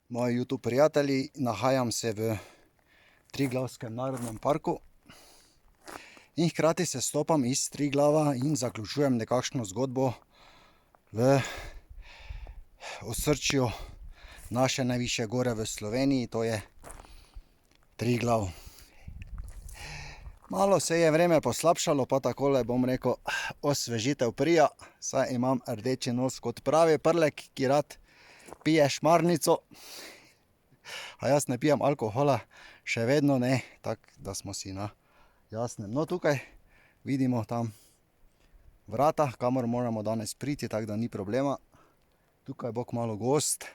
Moji YouTube prijatelji, nahajam se v Triglavskem narodnem parku in hkrati se stopam iz Triglava in zaključujem nekakšno zgodbo v osrčju naše najvišje gore v Sloveniji, to je Triglav. Malo se je vreme poslabšalo, pa takole bom rekel, osvežitev prija, saj imam rdeči nos kot pravi prlek, ki rad pije šmarnico. A jaz ne pijem alkohola, še vedno ne, tako da smo si na jasnem. No, tukaj vidimo tam vrata, kamor moramo danes priti, tako da ni problema. Tukaj bo kmalu gost.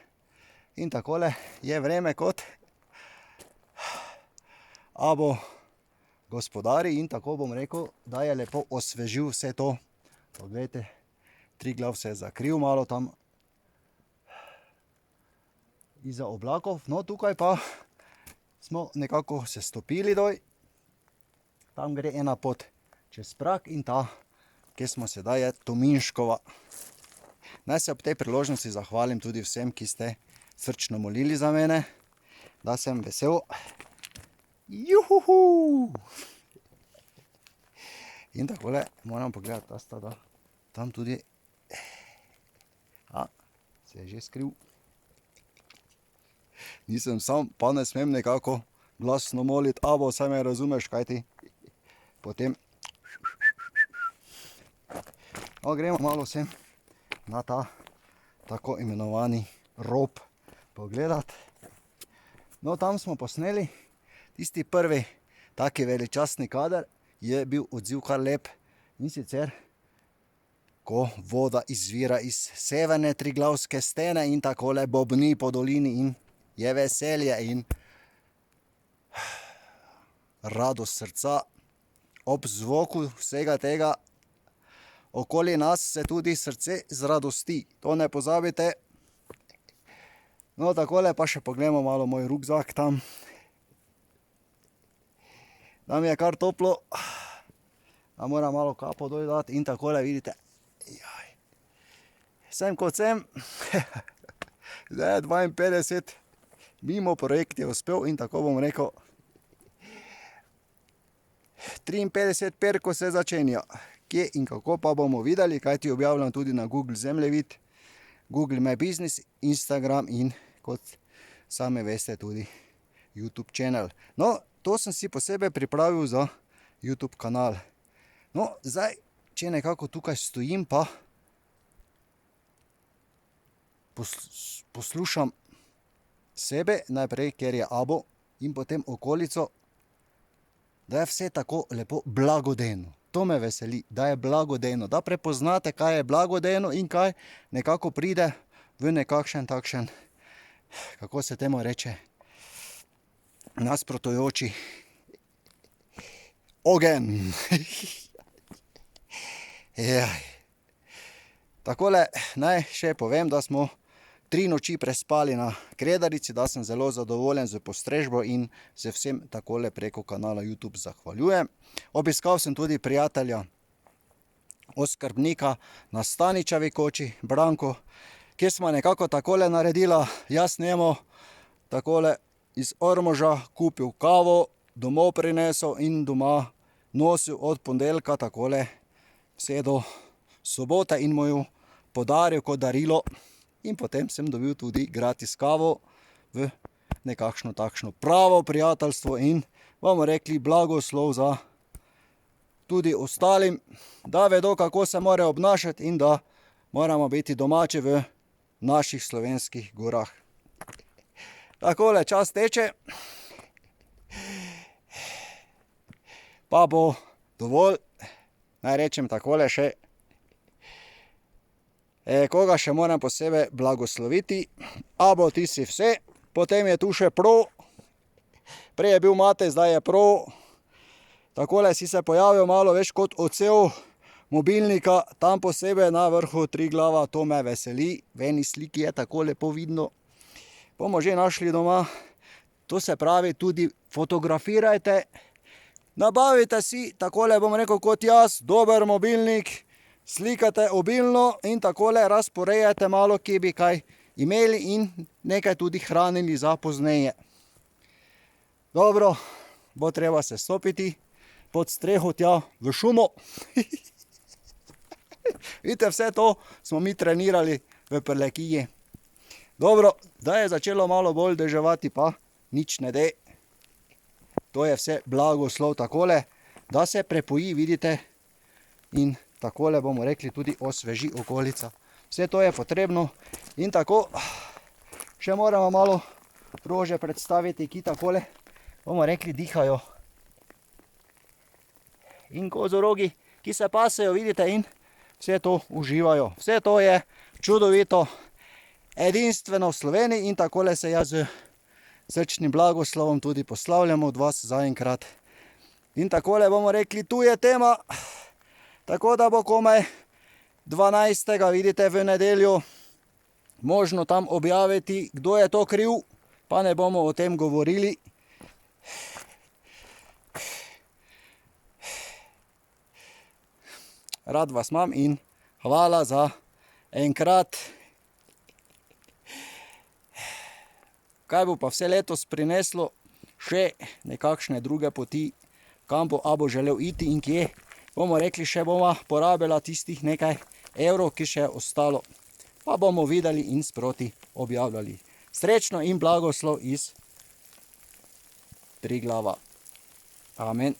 In takole je vreme kot abo gospodari in tako bom rekel, da je lepo osvežil vse to. Poglejte, Triglav se je zakril malo tam iza oblakov. No, tukaj pa smo nekako se stopili doj. Tam gre ena pot čez prag in ta, kjer smo sedaj, je Tominškova. Naj se ob tej priložnosti zahvalim tudi vsem, ki ste srčno molili za mene, da sem vesel. Juhuhu! In takole moram pogledati, da sta da tam tudi, se je že skril. Nisem sam, pa ne smem nekako glasno moliti, abo saj me razumeš, kaj ti potem. No, gremo malo sem na ta tako imenovani rob pogledat. No, tam smo posneli tisti prvi taki veličastni kader, je bil odziv kar lep in sicer, ko voda izvira iz severne Triglavske stene in takole bobni po dolini in je veselje in radost srca. Ob zvoku vsega tega okoli nas se tudi srce zradosti, to ne pozabite. No, takole pa še pogledamo malo moj rukzak tam. Tam je kar toplo, da moram malo kapo dol dati in takole vidite. Sem kot sem, zdaj je 52, mimo projekt je uspel in tako bom rekel, 53 perko se začenja. Kje in kako pa bomo videli, kaj ti objavljam tudi na Google zemljevid, Google My Business, Instagram in kot sami veste tudi YouTube channel. No, to sem si posebej pripravil za YouTube kanal. No, zdaj, če nekako tukaj stojim pa poslušam sebe najprej, ker je abo in potem okolico, da je vse tako lepo blagodejno. To me veseli, da je blagodejno, da prepoznate, kaj je blagodejno in kaj nekako pride v nekakšen takšen, kako se temu reče, nasprotujoči ogenj. Takole naj še povem, da smo 3 noči prespali na Kredarici, da sem zelo zadovoljen z postrežbo in se vsem takole preko kanala YouTube zahvaljujem. Obiskal sem tudi prijatelja, oskrbnika na Staničevi koči, Branko, kjer smo nekako takole naredila, jaz njemu takole iz Ormoža kupil kavo, domov prinesel in doma nosil od ponedeljka takole vse do sobote in mu jo podaril kot darilo. In potem sem dobil tudi gratis kavo v nekakšno takšno pravo prijateljstvo in bomo rekli blagoslov za tudi ostalim, da vedo, kako se morajo obnašati in da moramo biti domači v naših slovenskih gorah. Takole čas teče, pa bo dovolj, naj rečem takole še, koga še moram posebej blagosloviti, abo ti si vse, potem je tu še Pro, prej je bil Matej, zdaj je Pro, takole si se pojavil malo več kot odsev mobilnika, tam posebej na vrhu Triglava, to me veseli, v eni sliki je tako lepo vidno, bomo že našli doma, to se pravi tudi fotografirajte, nabavite si, takole bom rekel kot jaz, dober mobilnik, slikate obilno in takole razporejate malo, kje bi kaj imeli in nekaj tudi hranili za pozneje. Dobro, bo treba se stopiti pod streho tja v šumo. Vidite, vse to smo mi trenirali v Prlekiji. Dobro, da je začelo malo bolj deževati, pa nič ne de. To je vse blagoslov takole, da se prepoji, vidite, in takole bomo rekli tudi osveži okolica. Vse to je potrebno in tako še moramo malo rože predstaviti, ki takole, bomo rekli, dihajo. In kozorogi, ki se pasejo, vidite, in vse to uživajo. Vse to je čudovito, edinstveno v Sloveniji in takole se jaz z srčnim blagoslovom tudi poslavljamo od vas zaenkrat. In takole bomo rekli, tu je tema, tako da bo komaj 12. vidite v nedeljo možno tam objaviti, kdo je to kriv, pa ne bomo o tem govorili. Rad vas imam in hvala za enkrat. Kaj bo pa vse letos prineslo, še nekakšne druge poti, kam bo Abo želel iti in kje, bomo rekli, še bomo porabila tistih nekaj evrov, ki še je ostalo. Pa bomo videli in sproti objavljali. Srečno in blagoslov iz Triglava. Amen.